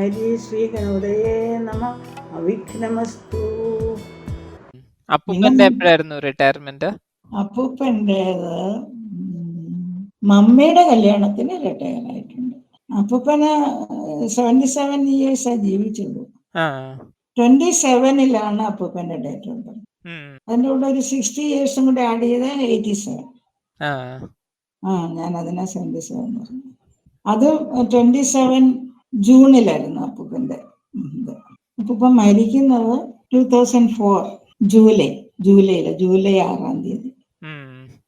ഹരി ശ്രീ ഗണോദയേ നമ. അവിഘ്നമസ്തു. അപ്പൂപ്പന്റെ എപ്പോഴായിരുന്നു റിട്ടയർമെന്റ്? അപ്പൂപ്പൻ്റേത് മമ്മിയുടെ കല്യാണത്തിന് റിട്ടയർ ആയിട്ടുണ്ട്. അപ്പൂപ്പന് 77 years ജീവിച്ചുള്ളൂ. 27 അപ്പൂപ്പന്റെ ഡേറ്റ് ഉണ്ട്. അതിൻ്റെ കൂടെ ഒരു 60 years കൂടെ ആഡ് ചെയ്ത് 87. ഞാൻ അതിനെ 77 പറഞ്ഞു. അത് 27 ജൂണിലായിരുന്നു അപ്പൂപ്പന്റെ ഇത്. അപ്പൂപ്പൻ മരിക്കുന്നത് 2004 ജൂലൈ 6-ാം തീയതി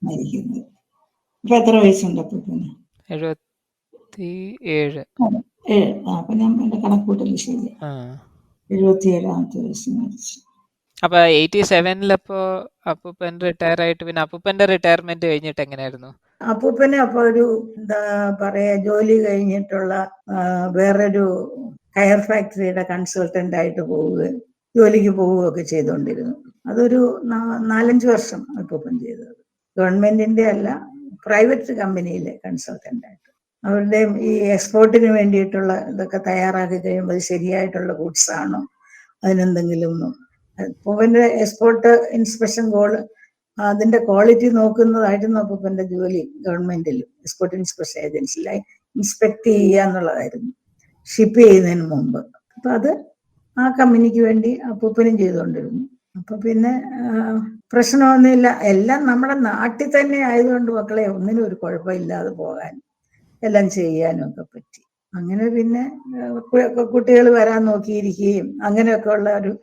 മരിക്കുന്നത്. ഇപ്പൊ എത്ര വയസ്സുണ്ട് അപ്പൂപ്പന്? 77. അപ്പൊ ഞാൻ എന്റെ കണക്കൂട്ടൽ ശരി. 77ാമത്തെ വയസ്സ് മരിച്ചു. അപ്പൊ 87-ലപ്പോ അപ്പൂപ്പൻ റിട്ടയർ ആയിട്ട് പിന്നെ അപ്പൂപ്പന്റെ റിട്ടയർമെന്റ് കഴിഞ്ഞിട്ട് എങ്ങനെയായിരുന്നു? അപ്പൂപ്പന് അപ്പൊ ഒരു എന്താ പറയാ, ജോലി കഴിഞ്ഞിട്ടുള്ള വേറൊരു കയർ ഫാക്ടറിയുടെ കൺസൾട്ടന്റ് ആയിട്ട് ജോലിക്ക് പോവുകയൊക്കെ ചെയ്തുകൊണ്ടിരുന്നു. അതൊരു 4-5 വർഷം അപ്പൂപ്പൻ ചെയ്തത്. ഗവൺമെന്റിന്റെ അല്ല, പ്രൈവറ്റ് കമ്പനിയിലെ കൺസൾട്ടന്റ് ആയിട്ട്. അവരുടെ ഈ എക്സ്പോർട്ടിന് വേണ്ടിയിട്ടുള്ള ഇതൊക്കെ തയ്യാറാക്കി കഴിയുമ്പോൾ ശരിയായിട്ടുള്ള ഗുഡ്സ് ആണോ, അതിനെന്തെങ്കിലും അപ്പൂപ്പന്റെ എക്സ്പോർട്ട് ഇൻസ്പെക്ഷൻ അതിന്റെ ക്വാളിറ്റി നോക്കുന്നതായിരുന്നു അപ്പൂപ്പന്റെ ജോലി. ഗവൺമെന്റിൽ എക്സ്പോർട്ട് ഇൻസ്പെക്ഷൻ ഏജൻസിയിലായി ഇൻസ്പെക്ട് ചെയ്യുക എന്നുള്ളതായിരുന്നു ഷിപ്പ് ചെയ്യുന്നതിന് മുമ്പ്. അപ്പൊ അത് ആ കമ്പനിക്ക് വേണ്ടി അപ്പൂപ്പനും ചെയ്തുകൊണ്ടിരുന്നു. അപ്പൊ പിന്നെ പ്രശ്നമൊന്നുമില്ല. എല്ലാം നമ്മുടെ നാട്ടിൽ തന്നെ ആയതുകൊണ്ട് മക്കളെ ഒന്നിനും ഒരു കുഴപ്പമില്ലാതെ പോകാൻ എല്ലാം ചെയ്യാനും ഒക്കെ പറ്റി. അങ്ങനെ പിന്നെ കുട്ടികൾ വരാൻ നോക്കിയിരിക്കുകയും അങ്ങനെയൊക്കെ ഉള്ള ഒരു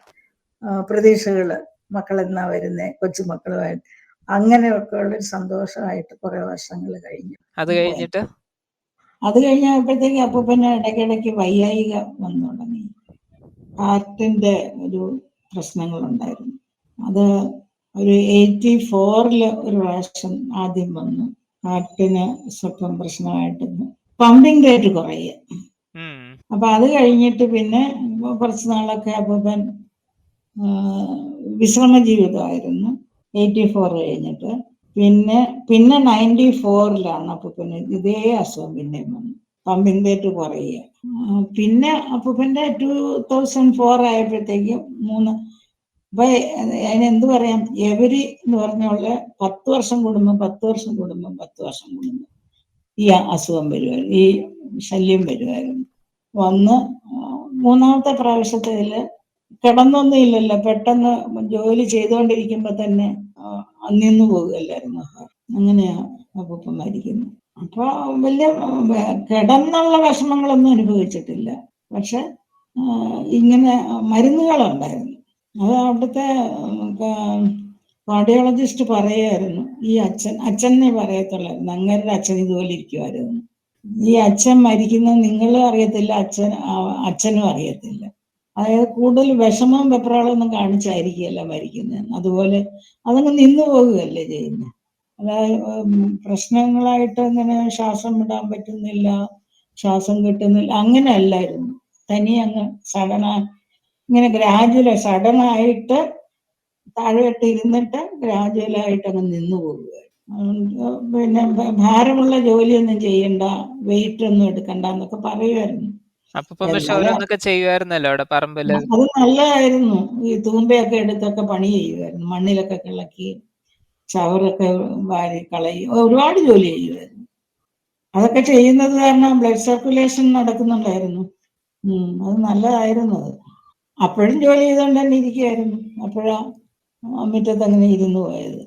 പ്രതീക്ഷകള്, മക്കളെന്നാ വരുന്നേ, കൊച്ചുമക്കളുമായിട്ട് അങ്ങനെയൊക്കെ ഉള്ളൊരു സന്തോഷമായിട്ട് കുറെ വർഷങ്ങൾ കഴിഞ്ഞു. അത് കഴിഞ്ഞപ്പോഴത്തേക്ക് അപ്പൂപ്പന് ഇടയ്ക്കിടയ്ക്ക് വയ്യായിക വന്നു തുടങ്ങി. ഹാർട്ടിന്റെ ഒരു പ്രശ്നങ്ങളുണ്ടായിരുന്നു. അത് ഒരു 84-ല് ഒരു പ്രാവശ്യം ആദ്യം വന്നു. ഹാർട്ടിന് സ്വല്പം പ്രശ്നമായിട്ട് പമ്പിങ് റേറ്റ് കുറയുക. അപ്പൊ അത് കഴിഞ്ഞിട്ട് പിന്നെ കുറച്ച് നാളൊക്കെ അപ്പൂപ്പൻ വിശ്രമ ജീവിതമായിരുന്നു. 84 കഴിഞ്ഞിട്ട് പിന്നെ 94-ലാണ് അപ്പൂപ്പന് ഇതേ അസുഖം പിന്നെയും വന്നു, പമ്പിങ് റേറ്റ് കുറയുക. പിന്നെ അപ്പൂപ്പന്റെ 2004 ആയപ്പോഴത്തേക്കും അപ്പൊ അതിനെന്ത് പറയാം, എവരി എന്ന് പറഞ്ഞുള്ള 10 വർഷം കൂടുമ്പം ഈ അസുഖം വരുമായിരുന്നു, ഈ ശല്യം വരുമായിരുന്നു. വന്ന് 3-ാമത്തെ പ്രാവശ്യത്തില് കിടന്നൊന്നും ഇല്ലല്ലോ, പെട്ടെന്ന് ജോലി ചെയ്തുകൊണ്ടിരിക്കുമ്പോ തന്നെ നിന്ന് പോകുകയല്ലായിരുന്നു. അങ്ങനെയാ അപ്പൂപ്പൻ മരിക്കുന്നു. അപ്പൊ വലിയ കിടന്നുള്ള വിഷമങ്ങളൊന്നും അനുഭവിച്ചിട്ടില്ല. പക്ഷെ ഇങ്ങനെ മരുന്നുകളുണ്ടായിരുന്നു. അത് അവിടുത്തെ കാർഡിയോളജിസ്റ്റ് പറയുമായിരുന്നു, ഈ അച്ഛനെ പറയത്തുള്ളായിരുന്നു, അങ്ങരുടെ അച്ഛൻ ഇതുപോലെ ഇരിക്കുമായിരുന്നു. ഈ അച്ഛൻ മരിക്കുന്നത് നിങ്ങളും അറിയത്തില്ല, അച്ഛനും അറിയത്തില്ല. അതായത് കൂടുതൽ വിഷമവും വെപ്രാളമൊന്നും കാണിച്ചായിരിക്കുകയല്ല മരിക്കുന്നത്. അതുപോലെ അതങ്ങ് നിന്നു പോകുകയല്ലേ ചെയ്യുന്നത്. അതായത് പ്രശ്നങ്ങളായിട്ട് ഇങ്ങനെ ശ്വാസം വിടാൻ പറ്റുന്നില്ല, ശ്വാസം കിട്ടുന്നില്ല, അങ്ങനെ അല്ലായിരുന്നു. തനി അങ്ങ് ഇങ്ങനെ സഡനായിട്ട് താഴെയിട്ട് ഇരുന്നിട്ട് ഗ്രാജുവലായിട്ട് അങ്ങ് നിന്നു പോവുകയായിരുന്നു. പിന്നെ ഭാരമുള്ള ജോലിയൊന്നും ചെയ്യണ്ട, വെയിറ്റ് ഒന്നും എടുക്കണ്ട എന്നൊക്കെ പറയുമായിരുന്നു. ചെയ്യുമായിരുന്നല്ലോ അവിടെ പറമ്പില്. അത് നല്ലതായിരുന്നു. ഈ തൂമ്പയൊക്കെ എടുത്തൊക്കെ പണി ചെയ്യുമായിരുന്നു, മണ്ണിലൊക്കെ കിളക്കി ചവറൊക്കെ വാരി കളയും, ഒരുപാട് ജോലി ചെയ്യുമായിരുന്നു. അതൊക്കെ ചെയ്യുന്നത് കാരണം ബ്ലഡ് സർക്കുലേഷൻ നടക്കുന്നുണ്ടായിരുന്നു. അത് നല്ലതായിരുന്നു. അത് അപ്പോഴും ജോലി ചെയ്തുകൊണ്ട് തന്നെ ഇരിക്കുകയായിരുന്നു. അപ്പോഴാ മുറ്റത്ത് അങ്ങനെ ഇരുന്നു പോയത്.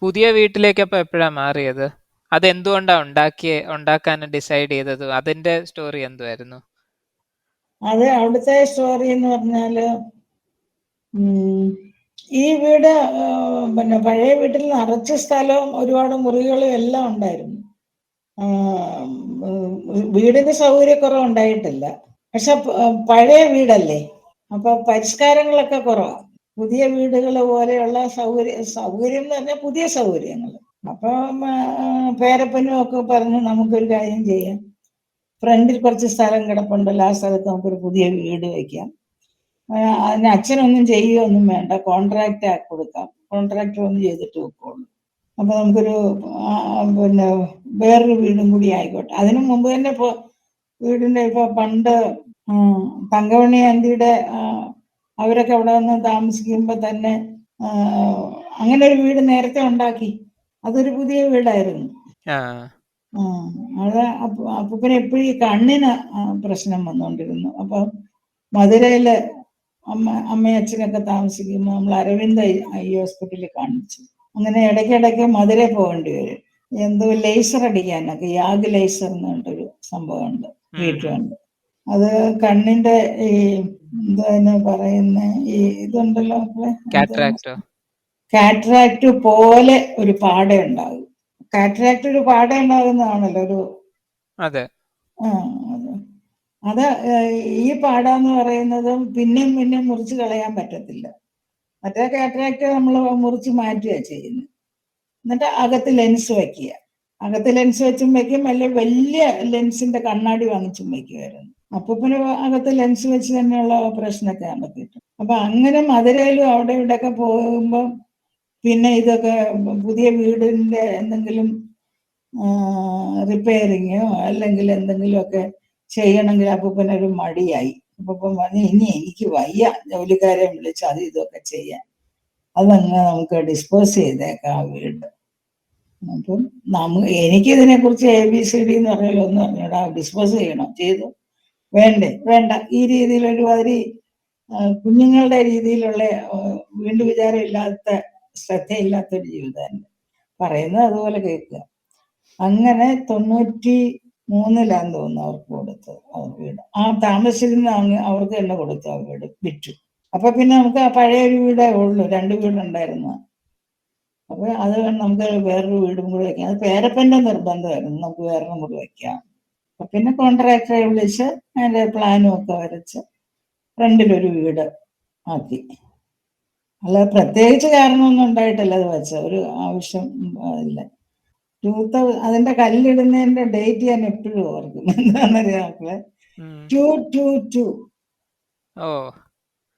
പുതിയ വീട്ടിലേക്ക് അപ്പൊ എപ്പോഴാ മാറിയത്? അതെന്തുകൊണ്ടാ ഉണ്ടാക്കാൻ ഡിസൈഡ് ചെയ്തത്? അതിന്റെ സ്റ്റോറി എന്തുവായിരുന്നു? അത് അവിടുത്തെ സ്റ്റോറി എന്ന് പറഞ്ഞാല്, ഈ വീട് പിന്നെ പഴയ വീട്ടിൽ നിറച്ച സ്ഥലവും ഒരുപാട് മുറികളും എല്ലാം ഉണ്ടായിരുന്നു. വീടിന് സൗകര്യക്കുറവുണ്ടായിട്ടില്ല. പക്ഷെ പഴയ വീടല്ലേ, അപ്പൊ പരിഷ്കാരങ്ങളൊക്കെ കുറവാണ്. പുതിയ വീടുകൾ പോലെയുള്ള സൗകര്യം എന്ന് പറഞ്ഞാൽ പുതിയ സൗകര്യങ്ങൾ. അപ്പൊ പേരപ്പനും ഒക്കെ പറഞ്ഞ് നമുക്കൊരു കാര്യം ചെയ്യാം, ഫ്രണ്ടിൽ കുറച്ച് സ്ഥലം കിടപ്പുണ്ടല്ലോ, ആ സ്ഥലത്ത് നമുക്കൊരു പുതിയ വീട് വയ്ക്കാം. അതിന് അച്ഛനൊന്നും ചെയ്യുകയൊന്നും വേണ്ട, കോൺട്രാക്റ്റ് കൊടുക്കാം, കോൺട്രാക്ടർ ഒന്ന് ചെയ്തിട്ട് വെക്കോളൂ. അപ്പൊ നമുക്കൊരു പിന്നെ വേറൊരു വീടും കൂടി ആയിക്കോട്ടെ. അതിനു മുമ്പ് തന്നെ ഇപ്പൊ വീടിന്റെ ഇപ്പൊ പണ്ട് തങ്കമണി ആന്റിയുടെ അവരൊക്കെ അവിടെ വന്ന് താമസിക്കുമ്പോ തന്നെ അങ്ങനെ ഒരു വീട് നേരത്തെ ഉണ്ടാക്കി. അതൊരു പുതിയ വീടായിരുന്നു. അത് അപ്പൂപ്പന് എപ്പോഴും ഈ കണ്ണിന് പ്രശ്നം വന്നുകൊണ്ടിരുന്നു. അപ്പൊ മധുരയില് അമ്മയും അച്ഛനൊക്കെ താമസിക്കുമ്പോൾ നമ്മൾ അരവിന്ദ് ഐ ഹോസ്പിറ്റലിൽ കാണിച്ചു. അങ്ങനെ ഇടയ്ക്കിടയ്ക്ക് മധുരയിൽ പോകേണ്ടി വരും. എന്തോ ലേസർ അടിക്കാനൊക്കെ, യാഗ് ലേസർ എന്ന് പറഞ്ഞിട്ടൊരു സംഭവമുണ്ട്, ട്രീറ്റ്മെന്റ്. അത് കണ്ണിന്റെ ഈ എന്താ പറയുന്ന ഈ ഇതുണ്ടല്ലോ, കാറ്ററാക്ട് പോലെ ഒരു പാട ഉണ്ടാകും. കാറ്ററാക്ട് ഒരു പാട ഉണ്ടാകുന്നതാണല്ലോ ഒരു. അത് ഈ പാടാന്ന് പറയുന്നത് പിന്നെയും പിന്നെയും മുറിച്ച് കളയാൻ പറ്റത്തില്ല. മറ്റേ കാറ്ററാക്ട് നമ്മൾ മുറിച്ച് മാറ്റുക ചെയ്യുന്നത്. എന്നിട്ട് അകത്ത് ലെൻസ് വയ്ക്കുക. അകത്ത് ലെൻസ് വെച്ചും വയ്ക്കും, അല്ലെങ്കിൽ വലിയ ലെൻസിന്റെ കണ്ണാടി വാങ്ങിച്ചും വയ്ക്കുമായിരുന്നു. അപ്പൂപ്പന് അകത്ത് ലെൻസ് വെച്ച് തന്നെയുള്ള ഓപ്പറേഷനൊക്കെ നടത്തിയിട്ട്. അപ്പൊ അങ്ങനെ മധുരയിലും അവിടെ ഇവിടെയൊക്കെ പോകുമ്പോൾ പിന്നെ ഇതൊക്കെ പുതിയ വീടിന്റെ എന്തെങ്കിലും റിപ്പയറിങ്ങോ അല്ലെങ്കിൽ എന്തെങ്കിലുമൊക്കെ ചെയ്യണമെങ്കിൽ അപ്പൂപ്പനൊരു മടിയായി. അപ്പൂപ്പൻ പറഞ്ഞു, ഇനി എനിക്ക് വയ്യ ജോലിക്കാരെ വിളിച്ച് അത് ഇതൊക്കെ ചെയ്യാൻ, അതങ്ങ് നമുക്ക് ഡിസ്പോസ് ചെയ്തേക്കാം ആ വീട്. അപ്പം എനിക്കിതിനെ കുറിച്ച് ABCD എന്ന് പറഞ്ഞാൽ ഒന്നും അറിഞ്ഞൂടാ. ഡിസ്പോസ് ചെയ്യണം, ചെയ്തു, വേണ്ട, ഈ രീതിയിലൊരു അതിരി കുഞ്ഞുങ്ങളുടെ രീതിയിലുള്ള വീണ്ടും വിചാരം ഇല്ലാത്ത, ശ്രദ്ധയില്ലാത്തൊരു ജീവിതം പറയുന്നത് അതുപോലെ കേൾക്കുക. അങ്ങനെ 93-ലാന്ന് തോന്നുന്നു അവർക്ക് കൊടുത്തത് ആ വീട്. താമസിച്ചിരുന്ന അവർക്ക് തന്നെ കൊടുത്തു ആ വീട്, വിറ്റു. അപ്പൊ പിന്നെ നമുക്ക് ആ പഴയ ഒരു വീടേ ഉള്ളൂ, 2 വീടുണ്ടായിരുന്നു. അപ്പൊ അത് നമുക്ക് വേറൊരു വീടും കൂടി വെക്കാം. അത് പേരപ്പന്റെ നിർബന്ധമായിരുന്നു, നമുക്ക് വേറൊന്നും കൂടി വെക്കാം. അപ്പൊ പിന്നെ കോൺട്രാക്ടറെ വിളിച്ച് അതിന്റെ പ്ലാനും ഒക്കെ വരച്ച് ഫ്രണ്ടിലൊരു വീട് ആക്കി. അല്ലാതെ പ്രത്യേകിച്ച് കാരണമൊന്നും ഉണ്ടായിട്ടല്ല അത് വെച്ചത്, ഒരു ആവശ്യം ഇല്ല. അതിന്റെ കല്ലിടുന്നതിന്റെ ഡേറ്റ് ഞാൻ എപ്പോഴും ഓർക്കും. എന്താണെന്നറിയാം മക്കളെ, 222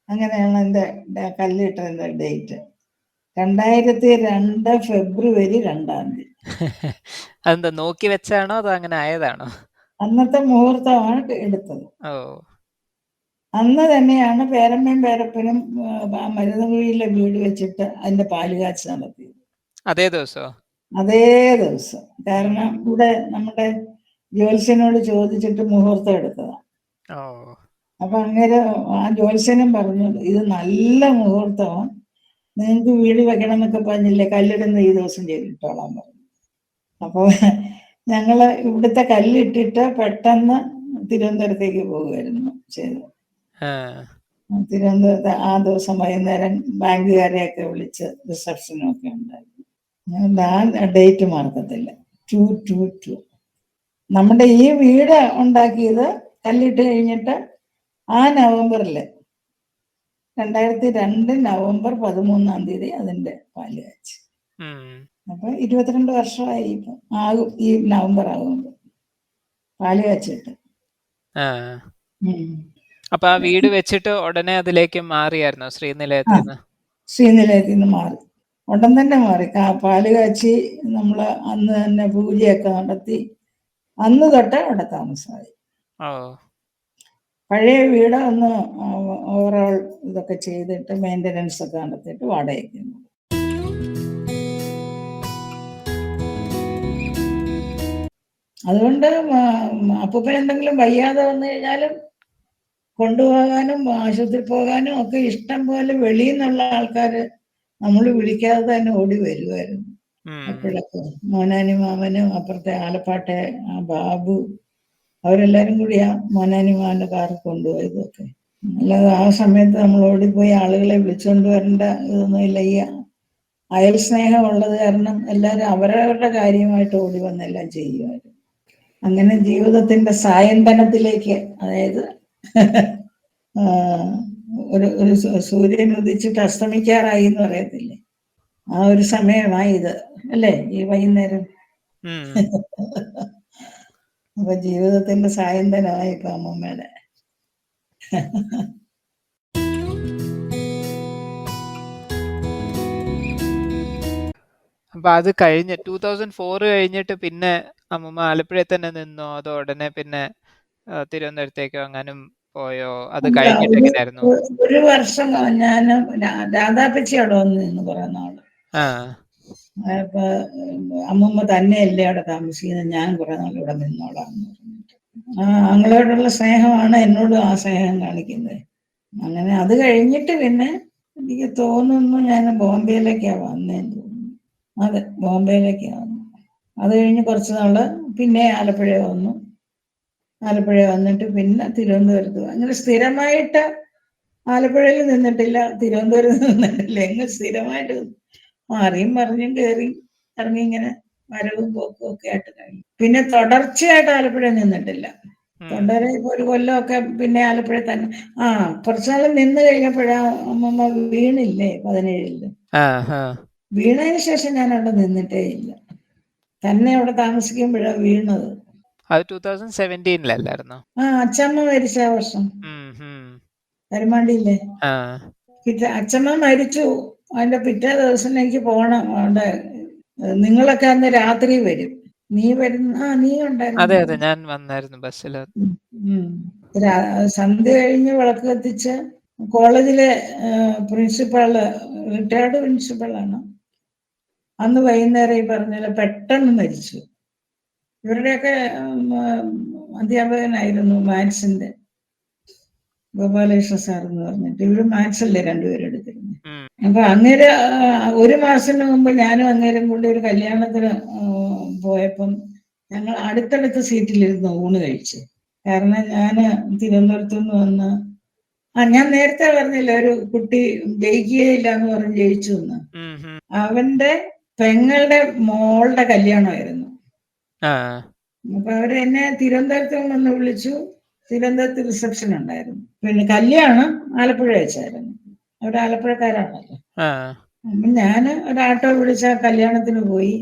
അങ്ങനെയാണ് എന്റെ കല്ലിട്ടതിന്റെ ഡേറ്റ്. 2002 ഫെബ്രുവരി 2 അതെന്താ നോക്കി വെച്ചാണോ അതോ അങ്ങനെ ആയതാണോ? അന്നത്തെ മുഹൂർത്തമാണ് എടുത്തത്. അന്ന് തന്നെയാണ് പേരമ്മയും പേരപ്പനും മരുതൻകുഴിയിലെ വീട് വെച്ചിട്ട് അതിന്റെ പാലുകാച്ച് നടത്തിയത്. അതേ ദിവസം. കാരണം ഇവിടെ നമ്മുടെ ജ്യോത്സ്യനോട് ചോദിച്ചിട്ട് മുഹൂർത്തം എടുത്തതാണ്. അപ്പൊ അങ്ങനെ ആ ജ്യോത്സ്യനും പറഞ്ഞു, ഇത് നല്ല മുഹൂർത്തമാണ്, നിങ്ങൾക്ക് വീട് വെക്കണം എന്നൊക്കെ പറഞ്ഞില്ലേ, കല്ലിടുന്ന ഈ ദിവസം ചെയ്തിട്ടോളാൻ പറഞ്ഞു. അപ്പൊ ഞങ്ങള് ഇവിടുത്തെ കല്ലിട്ടിട്ട് പെട്ടെന്ന് തിരുവനന്തപുരത്തേക്ക് പോകുമായിരുന്നു ചെയ്തത്. തിരുവനന്തപുരത്ത് ആ ദിവസം വൈകുന്നേരം ബാങ്കുകാരെയൊക്കെ വിളിച്ച് റിസപ്ഷനും ഒക്കെ ഉണ്ടായിരുന്നു. ആ ഡേറ്റ് മറക്കത്തില്ല, 222. നമ്മുടെ ഈ വീട് ഉണ്ടാക്കിയത് കല്ലിട്ട് കഴിഞ്ഞിട്ട് ആ നവംബറില് 2002 നവംബർ 13 അതിന്റെ പാല് കാച്ചി. അപ്പൊ 22 വർഷമായി ഇപ്പൊ ആകും, ഈ നവംബർ ആകുമ്പോൾ പാല് കാച്ചിട്ട്. അപ്പൊ ആ വീട് വെച്ചിട്ട് ഉടനെ അതിലേക്ക് മാറിയായിരുന്നോ ശ്രീനിലയത്തിൽ നിന്ന് മാറി, ഉടൻ തന്നെ മാറി. പാല് കാച്ചി നമ്മള് അന്ന് തന്നെ പൂജയൊക്കെ നടത്തി അന്ന് തൊട്ട് അവിടെ താമസമായി. പഴയ വീട് ഒന്ന് ഓവറോൾ ഇതൊക്കെ ചെയ്തിട്ട് മെയിൻ്റനൻസ് ഒക്കെ നടത്തിയിട്ട് വാടകയ്ക്ക്. അതുകൊണ്ട് അപ്പൂപ്പൻ എന്തെങ്കിലും വയ്യാതെ വന്നു കഴിഞ്ഞാലും കൊണ്ടുപോകാനും ആശുപത്രി പോകാനും ഒക്കെ ഇഷ്ടം പോലെ വെളിയിൽ നിന്നുള്ള ആൾക്കാര് നമ്മൾ വിളിക്കാതെ തന്നെ ഓടി വരുമായിരുന്നു. എപ്പോഴൊക്കെ മോനാനി മാമനും അപ്പുറത്തെ ആലപ്പാട്ടെ ബാബു അവരെല്ലാരും കൂടിയാ മോനാനി മാമന്റെ കാറിൽ കൊണ്ടുപോയതൊക്കെ. അല്ലാതെ ആ സമയത്ത് നമ്മൾ ഓടിപ്പോയി ആളുകളെ വിളിച്ചുകൊണ്ട് വരേണ്ട ഇതൊന്നും ഇല്ല. ഈ അയൽ സ്നേഹം ഉള്ളത് കാരണം എല്ലാവരും അവരവരുടെ കാര്യമായിട്ട് ഓടി വന്നെല്ലാം ചെയ്യുമായിരുന്നു. അങ്ങനെ ജീവിതത്തിന്റെ സായന്തനത്തിലേക്ക്, അതായത് ഒരു സൂര്യൻ ഉദിച്ചിട്ട് അസ്തമിക്കാറായി എന്ന് പറയത്തില്ലേ, ആ ഒരു സമയമായി ഇത് അല്ലേ, ഈ വൈകുന്നേരം. അപ്പൊ ജീവിതത്തിന്റെ സായന്തനമായി ഇപ്പൊ അമ്മൂമ്മയുടെ. അപ്പൊ അത് കഴിഞ്ഞ് 2004 കഴിഞ്ഞിട്ട് പിന്നെ അമ്മൂമ്മ ആലപ്പുഴയിൽ തന്നെ നിന്നോ അതോ ഉടനെ പിന്നെ തിരുവനന്തപുരത്തേക്കോ അങ്ങാനും പോയോ? അത് അല്ല, കഴിഞ്ഞിട്ട് എങ്ങനെയായിരുന്നു? ഒരു വർഷം ഞാൻ രാധാപ്പച്ചി അവിടെ വന്ന് നിന്ന് കുറെ നാള്. ആ അപ്പൊ അമ്മൂമ്മ തന്നെയല്ലേ അവിടെ താമസിക്കുന്നത്, ഞാൻ കുറെ നാൾ ഇവിടെ നിന്നോളാം എന്ന് പറഞ്ഞിട്ട്. ആങ്ങളോടുള്ള സ്നേഹമാണ് എന്നോടും ആ സ്നേഹം കാണിക്കുന്നത്. അങ്ങനെ അത് കഴിഞ്ഞിട്ട് പിന്നെ എനിക്ക് തോന്നുന്നു ഞാൻ ബോംബെയിലേക്കാണ് വന്നേന്ന് തോന്നുന്നു. അതെ, ബോംബെയിലേക്കാണ് വന്നു. അത് കഴിഞ്ഞ് കുറച്ച് നാള് പിന്നെ ആലപ്പുഴ വന്നു. ആലപ്പുഴ വന്നിട്ട് പിന്നെ തിരുവനന്തപുരത്ത്. അങ്ങനെ സ്ഥിരമായിട്ട് ആലപ്പുഴയിൽ നിന്നിട്ടില്ല, തിരുവനന്തപുരത്ത് നിന്നിട്ടില്ല. എങ്ങ് സ്ഥിരമായിട്ട് മാറിയും മറിഞ്ഞും കയറി ഇറങ്ങി ഇങ്ങനെ വരവും പോക്കും ഒക്കെ ആയിട്ട് കഴിഞ്ഞു. പിന്നെ തുടർച്ചയായിട്ട് ആലപ്പുഴ നിന്നിട്ടില്ല. തൊണ്ടര ഇപ്പൊ ഒരു കൊല്ലമൊക്കെ പിന്നെ ആലപ്പുഴ തന്നെ. കുറച്ചാൾ നിന്ന് കഴിഞ്ഞപ്പോഴാ അമ്മമ്മ വീണില്ലേ 17-ല്. വീണതിന് ശേഷം ഞാൻ അവിടെ നിന്നിട്ടേ ഇല്ല. തന്നെ അവിടെ താമസിക്കുമ്പോഴാ വീണത്. അത് 2017-ലല്ലായിരുന്നോ? അച്ഛമ്മ മരിച്ച ആ വർഷം കരുമാണ്ടിയില്ലേ. അച്ഛമ്മ മരിച്ചു. അതിന്റെ പിറ്റേ ദിവസം എനിക്ക് പോണം അവിടെ. നിങ്ങളൊക്കെ അന്ന് രാത്രി വരും. നീ ഉണ്ടായിരുന്നു. അതെ ഞാൻ വന്നായിരുന്നു ബസ്സിൽ. സന്ധ്യ കഴിഞ്ഞ് വിളക്ക് കത്തിച്ച് കോളേജിലെ പ്രിൻസിപ്പാള്, റിട്ടയർഡ് പ്രിൻസിപ്പളാണ്. അന്ന് വൈകുന്നേരം ഈ പറഞ്ഞ പെട്ടെന്ന് മരിച്ചു. ഇവരുടെയൊക്കെ അധ്യാപകനായിരുന്നു മാത്സിന്റെ, ഗോപാലകൃഷ്ണ സാർ എന്ന് പറഞ്ഞിട്ട്. ഇവര് മാത്സ് അല്ലേ രണ്ടുപേരും എടുത്തിരുന്നു. അപ്പൊ അങ്ങേര് ഒരു മാസത്തിന് മുമ്പ് ഞാനും അങ്ങേരും കൂടി ഒരു കല്യാണത്തിന് പോയപ്പം ഞങ്ങൾ അടുത്തടുത്ത സീറ്റിലിരുന്ന് ഊണ് കഴിച്ചു. കാരണം ഞാന് തിരുവനന്തപുരത്തു നിന്ന് വന്ന് ഞാൻ നേരത്തെ പറഞ്ഞില്ല ഒരു കുട്ടി ജയിക്കുകയില്ല എന്ന് പറഞ്ഞ് ജയിച്ചു എന്ന്. അവന്റെ പെങ്ങളുടെ മോളുടെ കല്യാണമായിരുന്നു. അപ്പൊ അവര് എന്നെ തിരുവനന്തപുരത്ത് വന്ന് വിളിച്ചു. തിരുവനന്തപുരത്ത് റിസപ്ഷൻ ഉണ്ടായിരുന്നു. പിന്നെ കല്യാണം ആലപ്പുഴ വെച്ചായിരുന്നു. അവർ ആലപ്പുഴക്കാരാണല്ലോ. അപ്പം ഞാൻ ഒരു ആട്ടോ വിളിച്ച കല്യാണത്തിന് പോയി.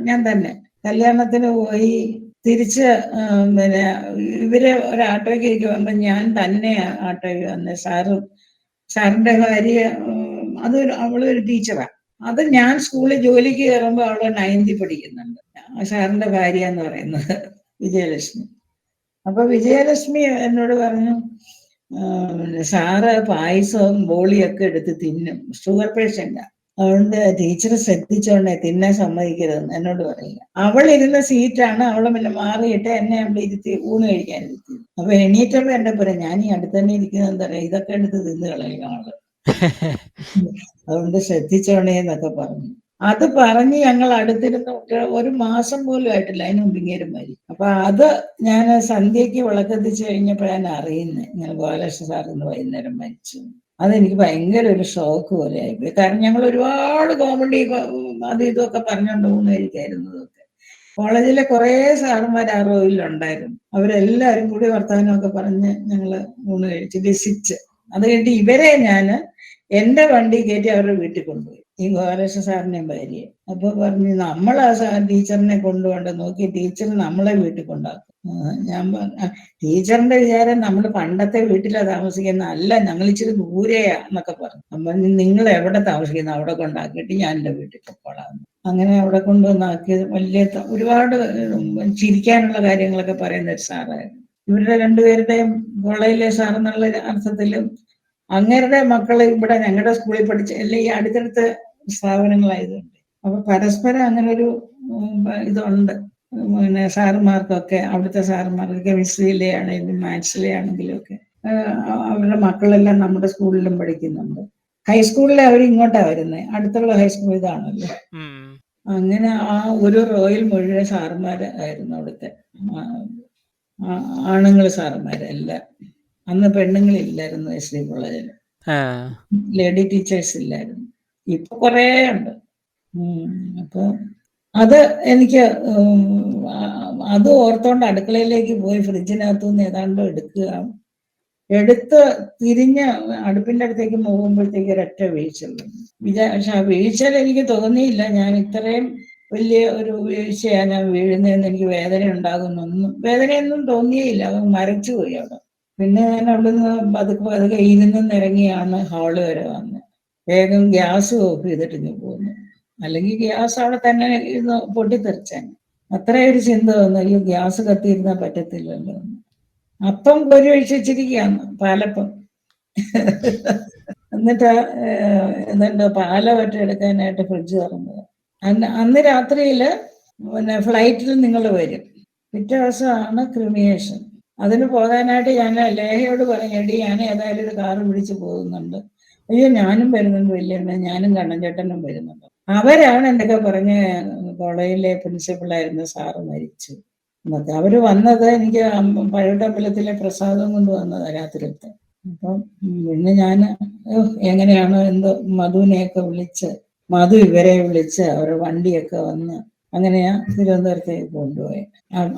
ഞാൻ തന്നെ കല്യാണത്തിന് പോയി. തിരിച്ച് പിന്നെ ഇവര് ഒരു ആട്ടോയ്ക്ക് ഇരിക്കുമ്പോ ഞാൻ തന്നെ ആട്ടോയ്ക്ക് വന്ന്. സാറിന്റെ ഭാര്യ അവളൊരു ടീച്ചറാ. അത് ഞാൻ സ്കൂളിൽ ജോലിക്ക് കയറുമ്പോ അവള് 9th പഠിക്കുന്നുണ്ട്. സാറിന്റെ ഭാര്യ എന്ന് പറയുന്നത് വിജയലക്ഷ്മി. അപ്പൊ വിജയലക്ഷ്മി എന്നോട് പറഞ്ഞു, സാറ് പായസവും ബോളിയൊക്കെ എടുത്ത് തിന്നും, ഷുഗർ പേഷ്യന്റാ, അതുകൊണ്ട് ടീച്ചർ ശ്രദ്ധിച്ചോണ്ടേ തിന്നാൻ സമ്മതിക്കരുതെന്ന് എന്നോട് പറയുക. അവൾ ഇരുന്ന സീറ്റാണ്. അവളെ പിന്നെ മാറിയിട്ട് എന്നെ അവിടെ ഇരുത്തി ഊണ് കഴിക്കാൻ ഇരുത്തി. അപ്പൊ എണീറ്റപ്പോ എന്നെ പറയാം, ഞാൻ ഈ അടുത്ത് തന്നെ ഇരിക്കുന്നത് എന്താ പറയാ, ഇതൊക്കെ എടുത്ത് തിന്ന് കളയുന്ന ആള്, അതുകൊണ്ട് ശ്രദ്ധിച്ചോണേ എന്നൊക്കെ പറഞ്ഞു. അത് പറഞ്ഞ് ഞങ്ങൾ അടുത്തിരുന്ന ഒരു മാസം പോലും ആയിട്ടില്ല അതിന് മുമ്പ് ഇങ്ങേരും മരി. അപ്പൊ അത് ഞാൻ സന്ധ്യക്ക് വിളക്കെത്തിച്ച് കഴിഞ്ഞപ്പോഴാണ് അറിയുന്നത് ഇങ്ങനെ ഗോപാലകൃഷ്ണ സാർ ഇന്ന് വൈകുന്നേരം മരിച്ചു. അതെനിക്ക് ഭയങ്കര ഒരു ഷോക്ക് പോലെ ആയിപ്പോയി. കാരണം ഞങ്ങൾ ഒരുപാട് കോമഡി അത് ഇതൊക്കെ പറഞ്ഞുകൊണ്ട് ഊണ് കഴിക്കായിരുന്നതൊക്കെ. കോളേജിലെ കുറെ സാറന്മാർ ആ റോയിലുണ്ടായിരുന്നു. അവരെല്ലാവരും കൂടി വർത്തമാനമൊക്കെ പറഞ്ഞ് ഞങ്ങള് ഊണ് കഴിച്ച് രസിച്ച്. അത് കഴിഞ്ഞിട്ട് ഇവരെ ഞാൻ എന്റെ വണ്ടി കയറ്റി അവരുടെ വീട്ടിൽ കൊണ്ടുപോയി, ഈ ഗോപാലകൃഷ്ണ സാറിനെയും ഭാര്യയെ. അപ്പൊ പറഞ്ഞു, നമ്മൾ ആ ടീച്ചറിനെ കൊണ്ടുപോകണ്ട, നോക്കി ടീച്ചർ നമ്മളെ വീട്ടിൽ കൊണ്ടാക്കും. ഞാൻ പറഞ്ഞു, ടീച്ചറിന്റെ വിചാരം നമ്മൾ പണ്ടത്തെ വീട്ടിലാ താമസിക്കുന്ന, അല്ല ഞങ്ങൾ ഇച്ചിരി ദൂരെയാ എന്നൊക്കെ പറഞ്ഞു. പറഞ്ഞു, നിങ്ങൾ എവിടെ താമസിക്കുന്ന അവിടെ കൊണ്ടാക്കിയിട്ട് ഞാൻ എൻ്റെ വീട്ടിൽ പൊക്കോളാം. അങ്ങനെ അവിടെ കൊണ്ടുവന്നാക്കി. വലിയ ഒരുപാട് ചിരിക്കാനുള്ള കാര്യങ്ങളൊക്കെ പറയുന്ന ഒരു സാറായിരുന്നു. ഇവരുടെ രണ്ടുപേരുടെയും കോളേജിലെ സാർ എന്നുള്ള അർത്ഥത്തിലും അങ്ങേരുടെ മക്കള് ഇവിടെ ഞങ്ങളുടെ സ്കൂളിൽ പഠിച്ച എല്ലാം ഈ അടുത്തടുത്ത സ്ഥാപനങ്ങളായതുകൊണ്ട് അപ്പൊ പരസ്പരം അങ്ങനെ ഒരു ഇതുണ്ട്. പിന്നെ സാറുമാർക്കൊക്കെ, അവിടുത്തെ സാറുമാർക്ക് കെമിസ്ട്രിയിലെ ആണെങ്കിലും മാത്സിലെ ആണെങ്കിലും ഒക്കെ അവരുടെ മക്കളെല്ലാം നമ്മുടെ സ്കൂളിലും പഠിക്കുന്നുണ്ട്. ഹൈസ്കൂളിൽ അവർ ഇങ്ങോട്ടാ വരുന്നത്, അടുത്തുള്ള ഹൈസ്കൂൾ ഇതാണല്ലോ. അങ്ങനെ ആ ഒരു റോയിൽ മുഴുവൻ സാറുമാര് ആയിരുന്നു അവിടുത്തെ ആണുങ്ങൾ സാറുമാര് എല്ലാം. അന്ന് പെണ്ണുങ്ങളില്ലായിരുന്നു എസ് ഡി കോളേജിൽ, ലേഡി ടീച്ചേഴ്സ് ഇല്ലായിരുന്നു. ഇപ്പൊ കുറേ ഉണ്ട്. അപ്പൊ അത് എനിക്ക് അത് ഓർത്തോണ്ട് അടുക്കളയിലേക്ക് പോയി ഫ്രിഡ്ജിനകത്തുനിന്ന് ഏതാണ്ട് എടുത്ത് തിരിഞ്ഞ് അടുപ്പിന്റെ അടുത്തേക്ക് പോകുമ്പോഴത്തേക്ക് ഒരൊറ്റ വീഴ്ചയുള്ളൂ. പക്ഷെ ആ വീഴ്ചയിൽ എനിക്ക് തോന്നിയില്ല ഞാൻ ഇത്രയും വലിയ ഒരു വീഴ്ചയാ ഞാൻ വീഴുന്നതെന്ന്. എനിക്ക് വേദനയൊന്നും തോന്നിയില്ല. അത് മരച്ചുപോയി അവിടെ. പിന്നെ ഞാൻ അവിടുന്ന് പതുക്കെ ഇരുന്ന് ഇറങ്ങിയാണ് ഹാള് വരെ വന്നത്. വേഗം ഗ്യാസ് ഓഫ് ചെയ്തിട്ട് ഞാൻ പോന്നു. അല്ലെങ്കിൽ ഗ്യാസ് അവിടെ തന്നെ ഇരുന്ന് പൊട്ടിത്തെറിച്ചാൻ. അത്രയൊരു ചിന്ത വന്നു, അയ്യോ ഗ്യാസ് കത്തിയിരുന്നാൽ പറ്റത്തില്ലല്ലോ. അപ്പം ഒരു വെച്ചിരിക്കുകയാണ് പാലപ്പം. എന്നിട്ട് എന്നിട്ട് പാല എടുക്കാനായിട്ട് ഫ്രിഡ്ജ് തുറന്നത്. അന്ന് രാത്രിയില് പിന്നെ ഫ്ലൈറ്റിൽ നിങ്ങൾ വരും, പിറ്റേ ദിവസമാണ് ക്രിമിയേഷൻ. അതിന് പോകാനായിട്ട് ഞാൻ ലേഹയോട് പറഞ്ഞു, എടി ഞാൻ ഏതായാലും ഒരു കാറ് പിടിച്ച് പോകുന്നുണ്ട്. അയ്യോ ഞാനും വരുന്നുണ്ട് വല്യണ്ണ, ഞാനും കണ്ണൻചേട്ടനും വരുന്നുണ്ട്. അവരാണ് എന്തൊക്കെ പറഞ്ഞ് കോളേജിലെ പ്രിൻസിപ്പളായിരുന്ന സാറ് മരിച്ചു എന്നൊക്കെ. അവര് വന്നത് എനിക്ക് പഴയട്ടമ്പലത്തിലെ പ്രസാദം കൊണ്ട് വന്നതാ രാത്രിയിലത്തെ. അപ്പം പിന്നെ ഞാൻ എങ്ങനെയാണോ എന്തോ മധുവിനെയൊക്കെ വിളിച്ച്, മധു ഇവരെ വിളിച്ച് അവരുടെ വണ്ടിയൊക്കെ വന്ന് അങ്ങനെയാ തിരുവനന്തപുരത്തേക്ക് കൊണ്ടുപോയത്.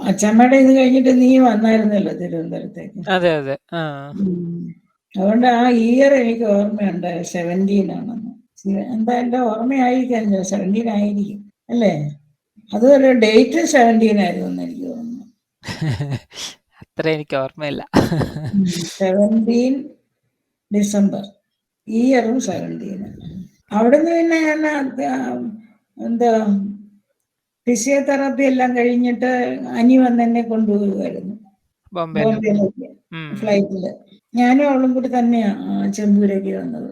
അച്ഛമ്മയുടെ ഇത് കഴിഞ്ഞിട്ട് നീ വന്നായിരുന്നല്ലോ തിരുവനന്തപുരത്തേക്ക്. അതെ അതെ. അതുകൊണ്ട് ആ ഇയർ എനിക്ക് ഓർമ്മയുണ്ട്, 17 ആണെന്ന്. എന്താ എന്റെ ഓർമ്മയായിരിക്കും, 17 ആയിരിക്കും അല്ലേ? അതൊരു ഡേറ്റ് 17 ആയിരുന്നു എന്ന് എനിക്ക് തോന്നുന്നു. അത്ര എനിക്ക് ഓർമ്മയില്ല. 17 ഡിസംബർ, ഇയറും 17. അവിടുന്ന് പിന്നെ ഞാൻ എന്താ ഫിസിയോതെറാപ്പി എല്ലാം കഴിഞ്ഞിട്ട് അനി വന്ന് എന്നെ കൊണ്ടുപോകുമായിരുന്നു ബോംബെയിലേക്ക് ഫ്ലൈറ്റില്. ഞാനും അവളും കൂടി തന്നെയാ ചെമ്പൂരേക്ക് വന്നത്.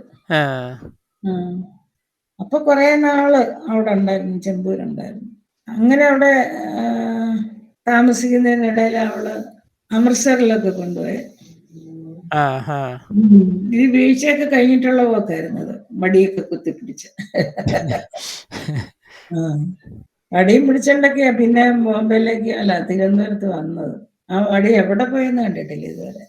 അപ്പൊ കുറെ നാള് അവിടെ ഉണ്ടായിരുന്നു, ചെമ്പൂരുണ്ടായിരുന്നു. അങ്ങനെ അവിടെ താമസിക്കുന്നതിനിടയിൽ അവള് അമൃത്സറിലൊക്കെ കൊണ്ടുപോയി. ഈ വീഴ്ചയൊക്കെ കഴിഞ്ഞിട്ടുള്ള പോക്കായിരുന്നത്, മടിയൊക്കെ കുത്തിപ്പിടിച്ച്. വടിയും പിടിച്ചോണ്ടൊക്കെയാ പിന്നെ ബോംബെയിലേക്ക് അല്ല തിരുവനന്തപുരത്ത് വന്നത്. ആ വടി എവിടെ പോയെന്ന് കണ്ടിട്ടില്ല ഇതുവരെ.